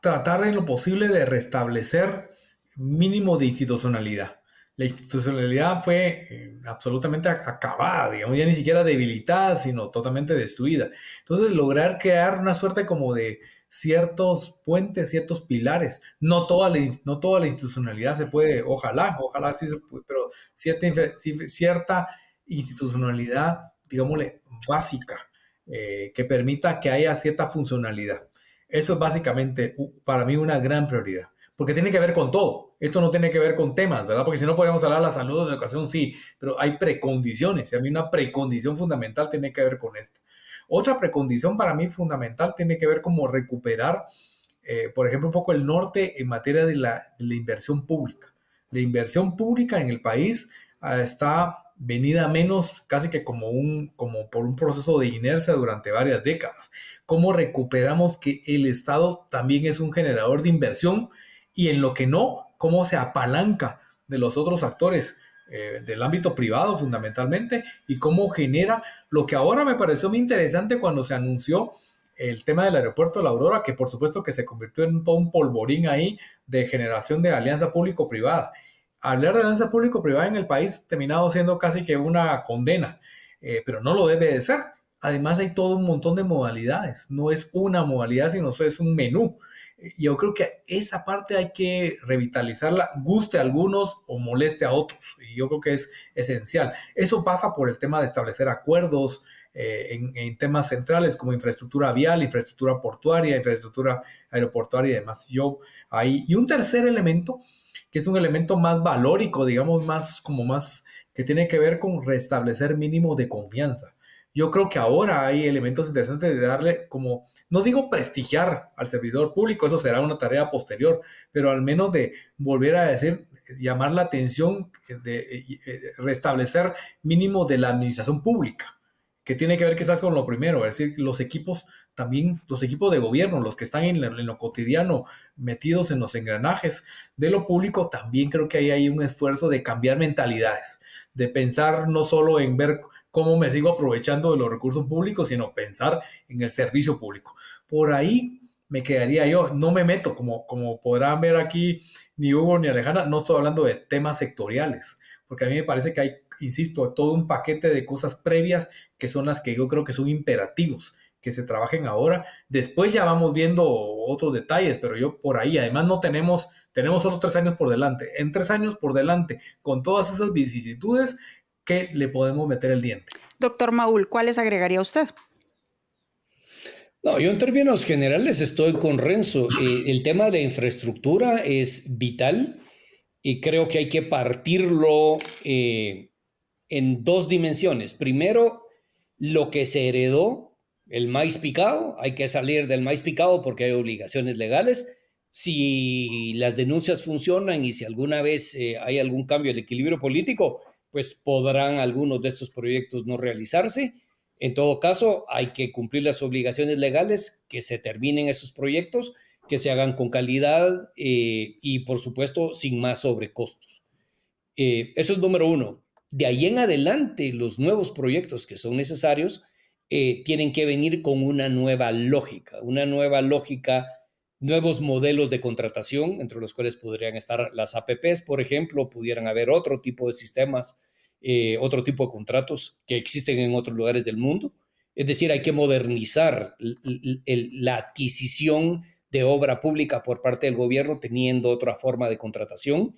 Speaker 3: tratar en lo posible de restablecer mínimo de institucionalidad. La institucionalidad fue absolutamente acabada, digamos, ya ni siquiera debilitada, sino totalmente destruida. Entonces, lograr crear una suerte como de ciertos puentes, ciertos pilares. No toda la institucionalidad se puede, ojalá sí se puede, pero cierta institucionalidad, digámosle, básica, que permita que haya cierta funcionalidad. Eso es básicamente para mí una gran prioridad, porque tiene que ver con todo. Esto no tiene que ver con temas, ¿verdad? Porque si no podemos hablar de la salud, de la educación, sí, pero hay precondiciones, y a mí una precondición fundamental tiene que ver con esto. Otra precondición para mí fundamental tiene que ver como recuperar, por ejemplo, un poco el norte en materia de la inversión pública. La inversión pública en el país está venida a menos casi que como por un proceso de inercia durante varias décadas. ¿Cómo recuperamos que el Estado también es un generador de inversión y en lo que no, cómo se apalanca de los otros actores del ámbito privado fundamentalmente y cómo genera lo que ahora me pareció muy interesante cuando se anunció el tema del aeropuerto de La Aurora, que por supuesto que se convirtió en todo un polvorín ahí de generación de alianza público-privada. Hablar de alianza público-privada en el país terminado siendo casi que una condena, pero no lo debe de ser. Además hay todo un montón de modalidades, no es una modalidad, sino es un menú. Yo creo que esa parte hay que revitalizarla, guste a algunos o moleste a otros. Y yo creo que es esencial. Eso pasa por el tema de establecer acuerdos en temas centrales como infraestructura vial, infraestructura portuaria, infraestructura aeroportuaria y demás. Y un tercer elemento, que es un elemento más valórico, digamos, más que tiene que ver con restablecer mínimos de confianza. Yo creo que ahora hay elementos interesantes de darle como, no digo prestigiar al servidor público, eso será una tarea posterior, pero al menos de volver a decir, llamar la atención, de restablecer mínimo de la administración pública, que tiene que ver quizás con lo primero, es decir, los equipos también, los equipos de gobierno, los que están en lo cotidiano, metidos en los engranajes de lo público, también creo que ahí hay un esfuerzo de cambiar mentalidades, de pensar no solo en ver cómo me sigo aprovechando de los recursos públicos, sino pensar en el servicio público. Por ahí me quedaría yo, no me meto, como podrán ver aquí, ni Hugo ni Alejandra, no estoy hablando de temas sectoriales, porque a mí me parece que hay, insisto, todo un paquete de cosas previas que son las que yo creo que son imperativos que se trabajen ahora. Después ya vamos viendo otros detalles, pero yo por ahí, además no tenemos solo 3 años por delante. En 3 años por delante, con todas esas vicisitudes, ¿qué le podemos meter el diente?
Speaker 1: Doctor Maúl, ¿cuáles agregaría usted?
Speaker 2: No, yo en términos generales estoy con Renzo. El tema de la infraestructura es vital y creo que hay que partirlo en dos dimensiones. Primero, lo que se heredó, el maíz picado, hay que salir del maíz picado porque hay obligaciones legales. Si las denuncias funcionan y si alguna vez hay algún cambio en el equilibrio político, pues podrán algunos de estos proyectos no realizarse. En todo caso, hay que cumplir las obligaciones legales, que se terminen esos proyectos, que se hagan con calidad y, por supuesto, sin más sobrecostos. Eso es número uno. De ahí en adelante, los nuevos proyectos que son necesarios tienen que venir con una nueva lógica, nuevos modelos de contratación, entre los cuales podrían estar las APPs, por ejemplo, pudieran haber otro tipo de sistemas, otro tipo de contratos que existen en otros lugares del mundo. Es decir, hay que modernizar la adquisición de obra pública por parte del gobierno teniendo otra forma de contratación.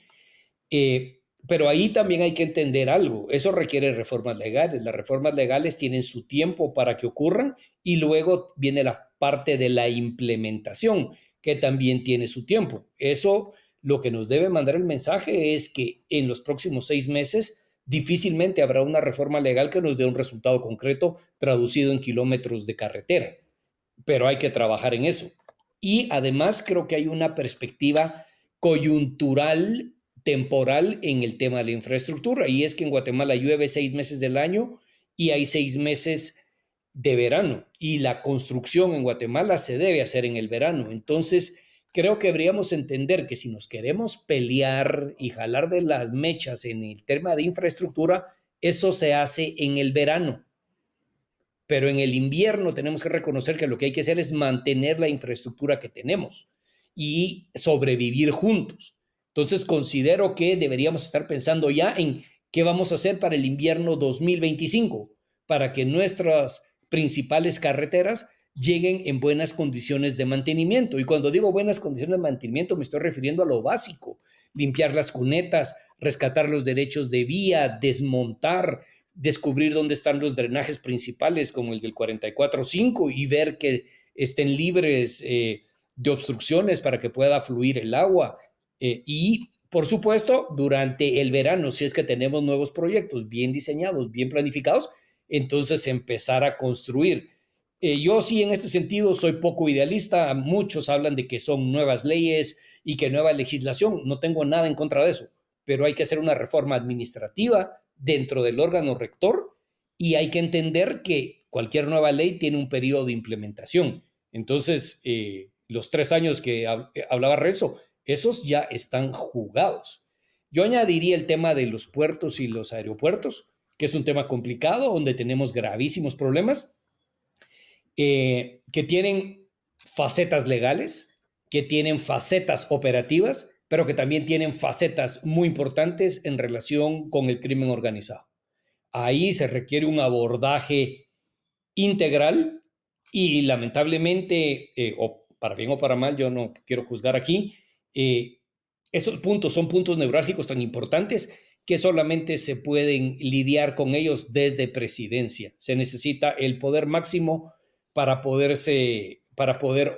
Speaker 2: Pero ahí también hay que entender algo. Eso requiere reformas legales. Las reformas legales tienen su tiempo para que ocurran y luego viene la parte de la implementación, que también tiene su tiempo. Eso lo que nos debe mandar el mensaje es que en los próximos 6 meses difícilmente habrá una reforma legal que nos dé un resultado concreto traducido en kilómetros de carretera. Pero hay que trabajar en eso. Y además creo que hay una perspectiva coyuntural temporal en el tema de la infraestructura, y es que en Guatemala llueve 6 meses del año y hay 6 meses de verano, y la construcción en Guatemala se debe hacer en el verano. Entonces, creo que deberíamos entender que si nos queremos pelear y jalar de las mechas en el tema de infraestructura, eso se hace en el verano. Pero en el invierno tenemos que reconocer que lo que hay que hacer es mantener la infraestructura que tenemos y sobrevivir juntos. Entonces considero que deberíamos estar pensando ya en qué vamos a hacer para el invierno 2025, para que nuestras principales carreteras lleguen en buenas condiciones de mantenimiento. Y cuando digo buenas condiciones de mantenimiento, me estoy refiriendo a lo básico: limpiar las cunetas, rescatar los derechos de vía, desmontar, descubrir dónde están los drenajes principales, como el del 44.5, y ver que estén libres de obstrucciones para que pueda fluir el agua. Y, por supuesto, durante el verano, si es que tenemos nuevos proyectos bien diseñados, bien planificados, entonces empezar a construir. Yo sí, en este sentido, soy poco idealista. Muchos hablan de que son nuevas leyes y que nueva legislación. No tengo nada en contra de eso, pero hay que hacer una reforma administrativa dentro del órgano rector, y hay que entender que cualquier nueva ley tiene un periodo de implementación. Entonces, los 3 años que hablaba Renzo, esos ya están jugados. Yo añadiría el tema de los puertos y los aeropuertos, que es un tema complicado, donde tenemos gravísimos problemas, que tienen facetas legales, que tienen facetas operativas, pero que también tienen facetas muy importantes en relación con el crimen organizado. Ahí se requiere un abordaje integral y, lamentablemente, o para bien o para mal, yo no quiero juzgar aquí, esos puntos son puntos neurálgicos tan importantes que solamente se pueden lidiar con ellos desde presidencia. Se necesita el poder máximo para poder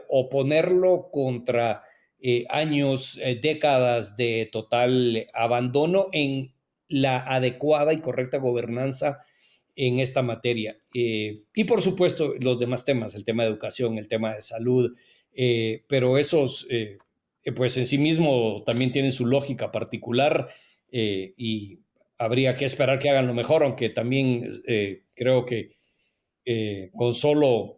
Speaker 2: oponerlo contra años, décadas de total abandono en la adecuada y correcta gobernanza en esta materia. Y por supuesto los demás temas, el tema de educación, el tema de salud, pero esos pues en sí mismo también tienen su lógica particular, y habría que esperar que hagan lo mejor, aunque también creo que con solo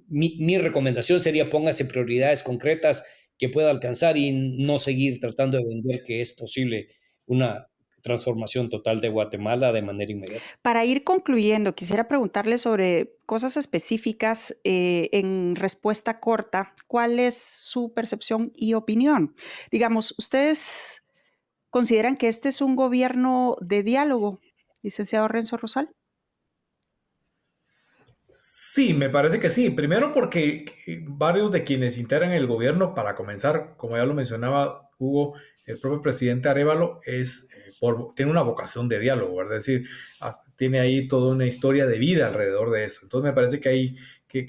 Speaker 2: mi recomendación sería: póngase prioridades concretas que pueda alcanzar y no seguir tratando de vender que es posible una transformación total de Guatemala de manera inmediata.
Speaker 1: Para ir concluyendo, quisiera preguntarle sobre cosas específicas en respuesta corta. ¿Cuál es su percepción y opinión? Digamos, ¿ustedes consideran que este es un gobierno de diálogo, licenciado Renzo Rosal?
Speaker 3: Sí, me parece que sí. Primero porque varios de quienes integran el gobierno, para comenzar, como ya lo mencionaba Hugo, el propio presidente Arévalo tiene una vocación de diálogo, ¿verdad? Es decir, tiene ahí toda una historia de vida alrededor de eso. Entonces me parece que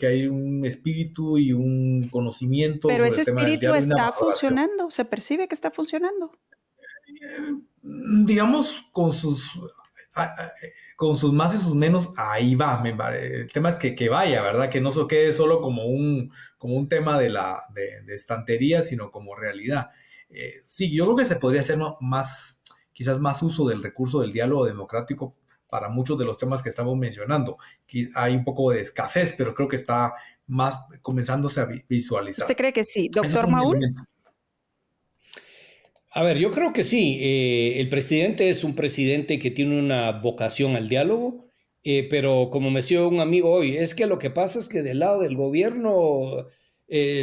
Speaker 3: hay un espíritu y un conocimiento
Speaker 1: Pero
Speaker 3: sobre
Speaker 1: ese
Speaker 3: el tema del
Speaker 1: espíritu
Speaker 3: diálogo y una
Speaker 1: está
Speaker 3: valoración.
Speaker 1: funcionando, se percibe que está funcionando.
Speaker 3: Digamos, con sus más y sus menos, ahí va. El tema es que vaya, ¿verdad? Que no se quede solo como un tema de estantería, sino como realidad. Sí, yo creo que se podría hacer más, quizás más uso del recurso del diálogo democrático para muchos de los temas que estamos mencionando. Hay un poco de escasez, pero creo que está más comenzándose a visualizar.
Speaker 1: ¿Usted cree que sí?
Speaker 3: Ese es
Speaker 1: Doctor
Speaker 3: un
Speaker 1: Maúl.
Speaker 3: elemento.
Speaker 2: A ver, yo creo que sí. El presidente es un presidente que tiene una vocación al diálogo, pero como me decía un amigo hoy, es que lo que pasa es que del lado del gobierno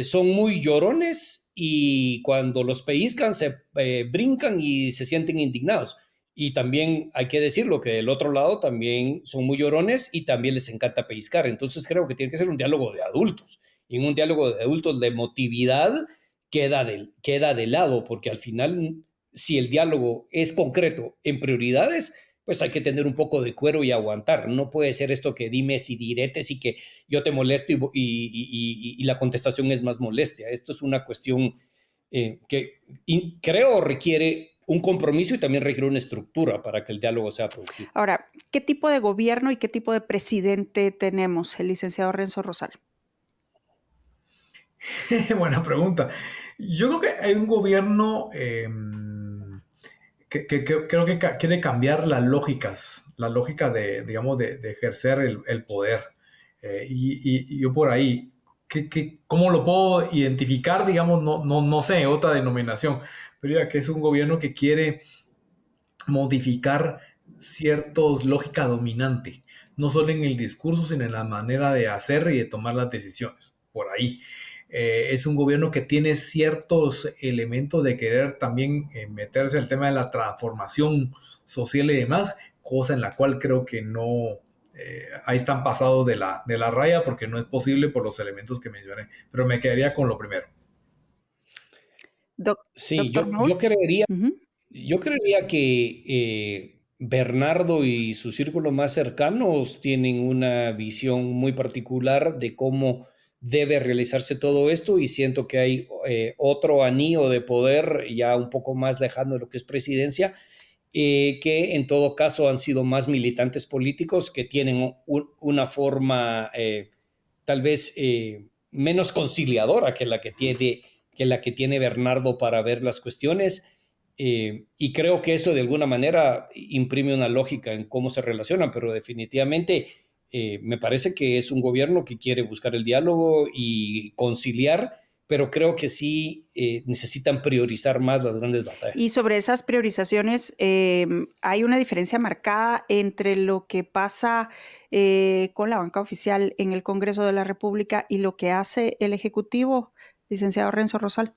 Speaker 2: son muy llorones, y cuando los pellizcan se brincan y se sienten indignados. Y también hay que decirlo que del otro lado también son muy llorones y también les encanta pellizcar. Entonces creo que tiene que ser un diálogo de adultos. Y en un diálogo de adultos, la emotividad queda de lado, porque al final, si el diálogo es concreto en prioridades, pues hay que tener un poco de cuero y aguantar. No puede ser esto que dimes y diretes y que yo te molesto y la contestación es más molestia. Esto es una cuestión que creo requiere un compromiso y también requiere una estructura para que el diálogo sea productivo.
Speaker 1: Ahora, ¿qué tipo de gobierno y qué tipo de presidente tenemos, el licenciado Renzo Rosal?
Speaker 3: Buena pregunta. Yo creo que hay un gobierno que creo que quiere cambiar las lógicas, la lógica digamos, de ejercer el poder. Y yo por ahí, ¿cómo lo puedo identificar? Digamos, no sé, otra denominación, pero ya que es un gobierno que quiere modificar ciertos lógica dominante, no solo en el discurso, sino en la manera de hacer y de tomar las decisiones. Por ahí. Es un gobierno que tiene ciertos elementos de querer también meterse al tema de la transformación social y demás, cosa en la cual creo que no, ahí están pasados de la raya porque no es posible por los elementos que mencioné, pero me quedaría con lo primero.
Speaker 2: Sí,
Speaker 1: Doctor Maul.
Speaker 2: yo creería que Bernardo y sus círculos más cercanos tienen una visión muy particular de cómo debe realizarse todo esto, y siento que hay otro anillo de poder ya un poco más lejano de lo que es presidencia, que en todo caso han sido más militantes políticos que tienen una forma tal vez menos conciliadora que la que tiene Bernardo para ver las cuestiones. Y creo que eso de alguna manera imprime una lógica en cómo se relacionan, pero definitivamente me parece que es un gobierno que quiere buscar el diálogo y conciliar, pero creo que sí necesitan priorizar más las grandes batallas.
Speaker 1: Y sobre esas priorizaciones, hay una diferencia marcada entre lo que pasa con la banca oficial en el Congreso de la República y lo que hace el Ejecutivo, licenciado Renzo Rosal.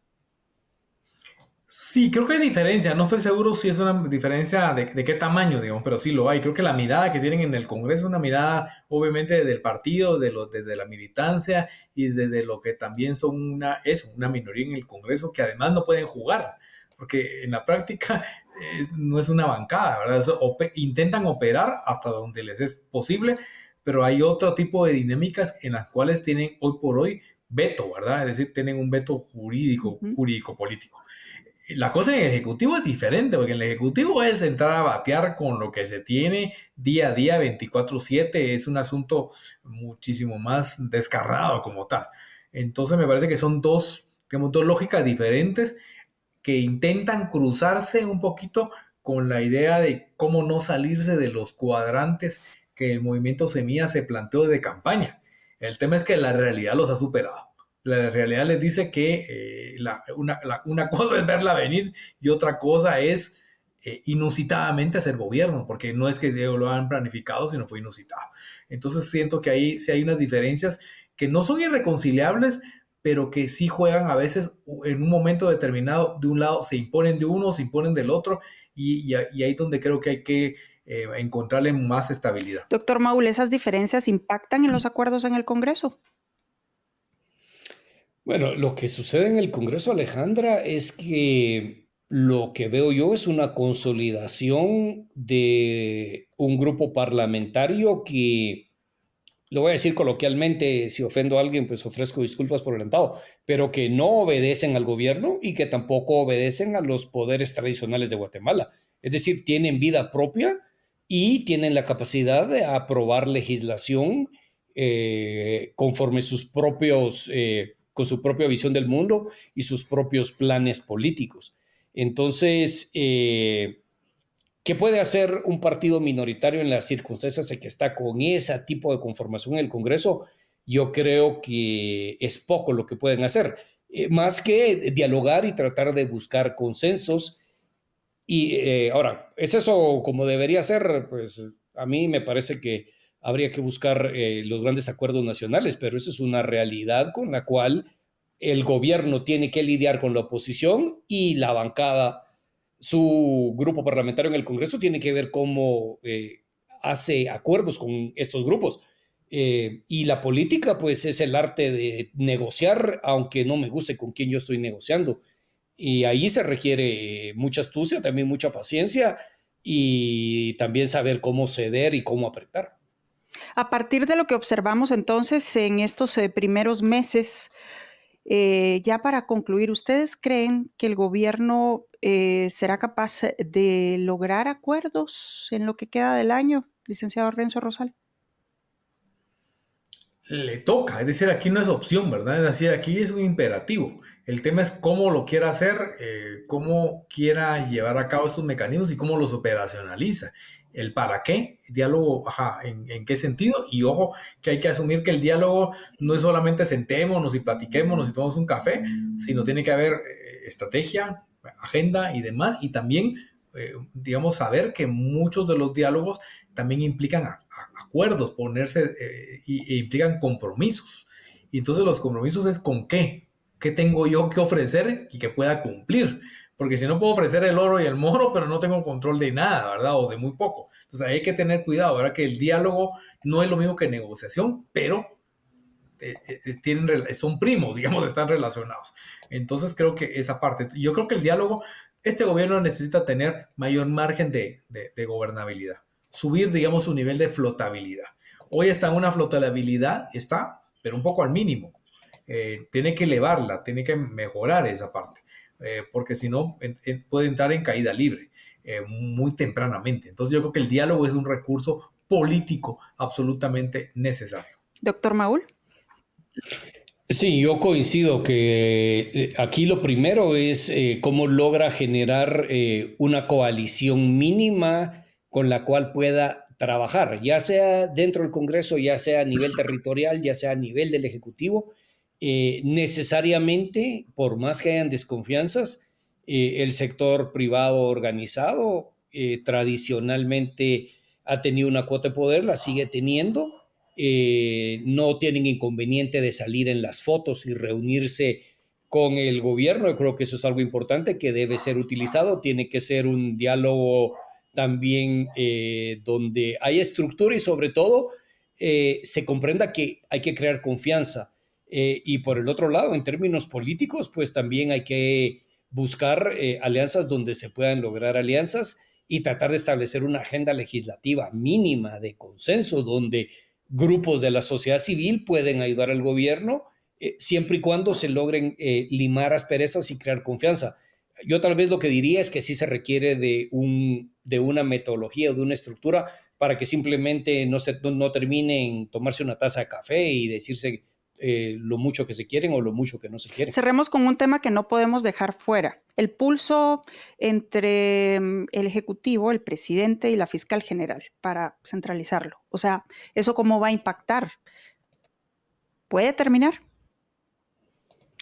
Speaker 3: Sí, creo que hay diferencia. No estoy seguro si es una diferencia de qué tamaño, digamos, pero sí lo hay. Creo que la mirada que tienen en el Congreso es una mirada, obviamente, del partido, desde la militancia y desde lo que también son una minoría en el Congreso que además no pueden jugar, porque en la práctica no es una bancada, ¿verdad? Intentan operar hasta donde les es posible, pero hay otro tipo de dinámicas en las cuales tienen hoy por hoy veto, ¿verdad? Es decir, tienen un veto jurídico-político. La cosa en el Ejecutivo es diferente, porque en el Ejecutivo es entrar a batear con lo que se tiene día a día, 24/7, es un asunto muchísimo más descarnado como tal. Entonces me parece que son digamos, dos lógicas diferentes que intentan cruzarse un poquito con la idea de cómo no salirse de los cuadrantes que el movimiento Semilla se planteó de campaña. El tema es que la realidad los ha superado. La realidad les dice que una cosa es verla venir y otra cosa es inusitadamente hacer gobierno, porque no es que lo han planificado, sino fue inusitado. Entonces siento que ahí sí hay unas diferencias que no son irreconciliables, pero que sí juegan a veces en un momento determinado. De un lado se imponen de uno, se imponen del otro, y ahí es donde creo que hay que encontrarle más estabilidad.
Speaker 1: Doctor Maul, ¿esas diferencias impactan en los acuerdos en el Congreso?
Speaker 2: Bueno, lo que sucede en el Congreso, Alejandra, es que lo que veo yo es una consolidación de un grupo parlamentario que, lo voy a decir coloquialmente, si ofendo a alguien, pues ofrezco disculpas por adelantado, pero que no obedecen al gobierno y que tampoco obedecen a los poderes tradicionales de Guatemala. Es decir, tienen vida propia y tienen la capacidad de aprobar legislación conforme con su propia visión del mundo y sus propios planes políticos. Entonces, ¿qué puede hacer un partido minoritario en las circunstancias en que está con ese tipo de conformación en el Congreso? Yo creo que es poco lo que pueden hacer, más que dialogar y tratar de buscar consensos. Y ahora, ¿es eso como debería ser? Pues a mí me parece que habría que buscar los grandes acuerdos nacionales, pero eso es una realidad con la cual el gobierno tiene que lidiar con la oposición, y la bancada, su grupo parlamentario en el Congreso, tiene que ver cómo hace acuerdos con estos grupos. Y la política, pues, es el arte de negociar, aunque no me guste con quién yo estoy negociando. Y ahí se requiere mucha astucia, también mucha paciencia, y también saber cómo ceder y cómo apretar.
Speaker 1: A partir de lo que observamos entonces en estos primeros meses, ya para concluir, ¿ustedes creen que el gobierno será capaz de lograr acuerdos en lo que queda del año, licenciado Renzo Rosal?
Speaker 3: Le toca, es decir, aquí no es opción, ¿verdad? Es decir, aquí es un imperativo. El tema es cómo lo quiera hacer, cómo quiera llevar a cabo estos mecanismos y cómo los operacionaliza. El para qué, diálogo, ajá, en qué sentido. Y ojo, que hay que asumir que el diálogo no es solamente sentémonos y platiquémonos y tomamos un café, sino tiene que haber estrategia, agenda y demás. Y también, digamos, saber que muchos de los diálogos también implican acuerdos, ponerse e implican compromisos. Y entonces los compromisos es con qué. ¿Qué tengo yo que ofrecer y que pueda cumplir? Porque si no puedo ofrecer el oro y el moro, pero no tengo control de nada, ¿verdad? O de muy poco. Entonces hay que tener cuidado, ¿verdad? Que el diálogo no es lo mismo que negociación, pero son primos, digamos, están relacionados. Entonces creo que esa parte, yo creo que el diálogo, este gobierno necesita tener mayor margen de gobernabilidad, subir, digamos, su nivel de flotabilidad. Hoy está en una flotabilidad, está, pero un poco al mínimo. Tiene que elevarla, tiene que mejorar esa parte, porque si no puede entrar en caída libre muy tempranamente. Entonces yo creo que el diálogo es un recurso político absolutamente necesario.
Speaker 1: Doctor Maúl.
Speaker 2: Sí, yo coincido que aquí lo primero es cómo logra generar una coalición mínima con la cual pueda trabajar, ya sea dentro del Congreso, ya sea a nivel territorial, ya sea a nivel del Ejecutivo. Necesariamente, por más que hayan desconfianzas, el sector privado organizado tradicionalmente ha tenido una cuota de poder, la sigue teniendo. No tienen inconveniente de salir en las fotos y reunirse con el gobierno. Yo creo que eso es algo importante que debe ser utilizado. Tiene que ser un diálogo también donde hay estructura y sobre todo se comprenda que hay que crear confianza. Y por el otro lado, en términos políticos, pues también hay que buscar alianzas donde se puedan lograr alianzas y tratar de establecer una agenda legislativa mínima de consenso donde grupos de la sociedad civil pueden ayudar al gobierno siempre y cuando se logren limar asperezas y crear confianza. Yo tal vez lo que diría es que sí se requiere de una metodología o de una estructura para que simplemente no termine en tomarse una taza de café y decirse lo mucho que se quieren o lo mucho que no se quieren.
Speaker 1: Cerremos con un tema que no podemos dejar fuera. El pulso entre el Ejecutivo, el presidente y la fiscal general para centralizarlo. O sea, ¿eso cómo va a impactar? ¿Puede terminar?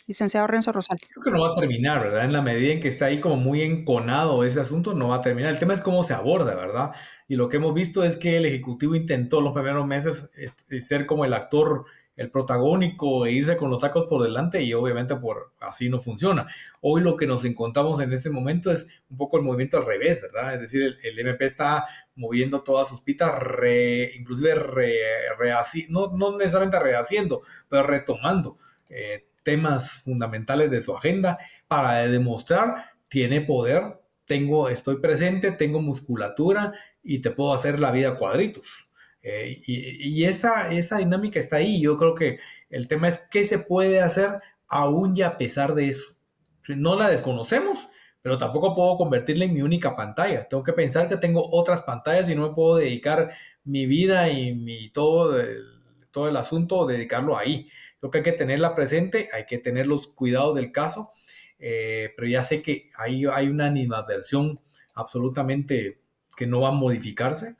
Speaker 1: Licenciado Renzo Rosal.
Speaker 3: Creo que no va a terminar, ¿verdad? En la medida en que está ahí como muy enconado ese asunto, no va a terminar. El tema es cómo se aborda, ¿verdad? Y lo que hemos visto es que el Ejecutivo intentó los primeros meses ser como el actor, el protagónico e irse con los tacos por delante y obviamente por así no funciona. Hoy lo que nos encontramos en este momento es un poco el movimiento al revés, ¿verdad? Es decir, el MP está moviendo todas sus pitas, inclusive no necesariamente rehaciendo, pero retomando temas fundamentales de su agenda para demostrar tiene poder, estoy presente, tengo musculatura y te puedo hacer la vida a cuadritos. Y esa dinámica está ahí. Yo creo que el tema es qué se puede hacer aún y a pesar de eso. No la desconocemos, pero tampoco puedo convertirla en mi única pantalla. Tengo que pensar que tengo otras pantallas y no me puedo dedicar mi vida y todo el asunto, dedicarlo ahí. Creo que hay que tenerla presente, hay que tener los cuidados del caso, pero ya sé que hay una animadversión absolutamente que no va a modificarse,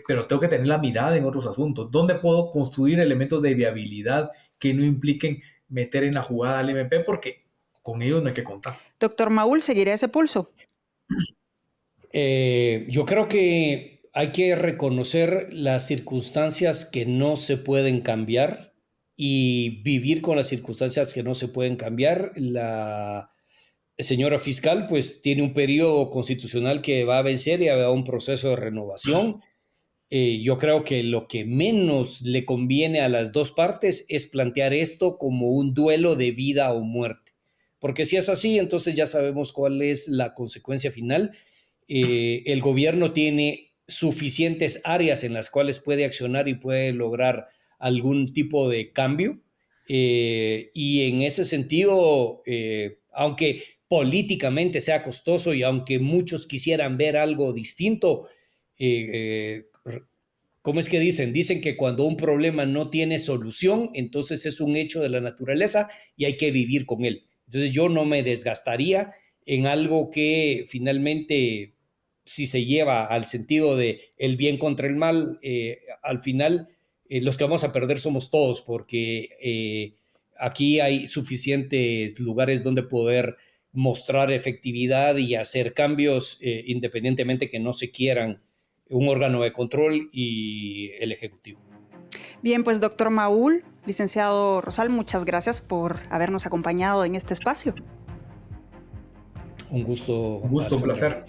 Speaker 3: pero tengo que tener la mirada en otros asuntos. ¿Dónde puedo construir elementos de viabilidad que no impliquen meter en la jugada al MP? Porque con ellos no hay que contar.
Speaker 1: Doctor Maúl, ¿seguirá ese pulso?
Speaker 2: Yo creo que hay que reconocer las circunstancias que no se pueden cambiar y vivir con las circunstancias que no se pueden cambiar. La señora fiscal pues tiene un periodo constitucional que va a vencer y habrá un proceso de renovación. Yo creo que lo que menos le conviene a las dos partes es plantear esto como un duelo de vida o muerte. Porque si es así, entonces ya sabemos cuál es la consecuencia final. El gobierno tiene suficientes áreas en las cuales puede accionar y puede lograr algún tipo de cambio. Y en ese sentido, aunque políticamente sea costoso y aunque muchos quisieran ver algo distinto, ¿cómo es que dicen? Dicen que cuando un problema no tiene solución, entonces es un hecho de la naturaleza y hay que vivir con él. Entonces yo no me desgastaría en algo que finalmente, si se lleva al sentido de el bien contra el mal, al final los que vamos a perder somos todos, porque aquí hay suficientes lugares donde poder mostrar efectividad y hacer cambios independientemente que no se quieran un órgano de control y el Ejecutivo.
Speaker 1: Bien, pues doctor Maúl, licenciado Rosal, muchas gracias por habernos acompañado en este espacio.
Speaker 2: Un gusto.
Speaker 3: Un placer.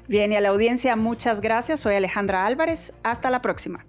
Speaker 1: Bien, y a la audiencia, muchas gracias. Soy Alejandra Álvarez. Hasta la próxima.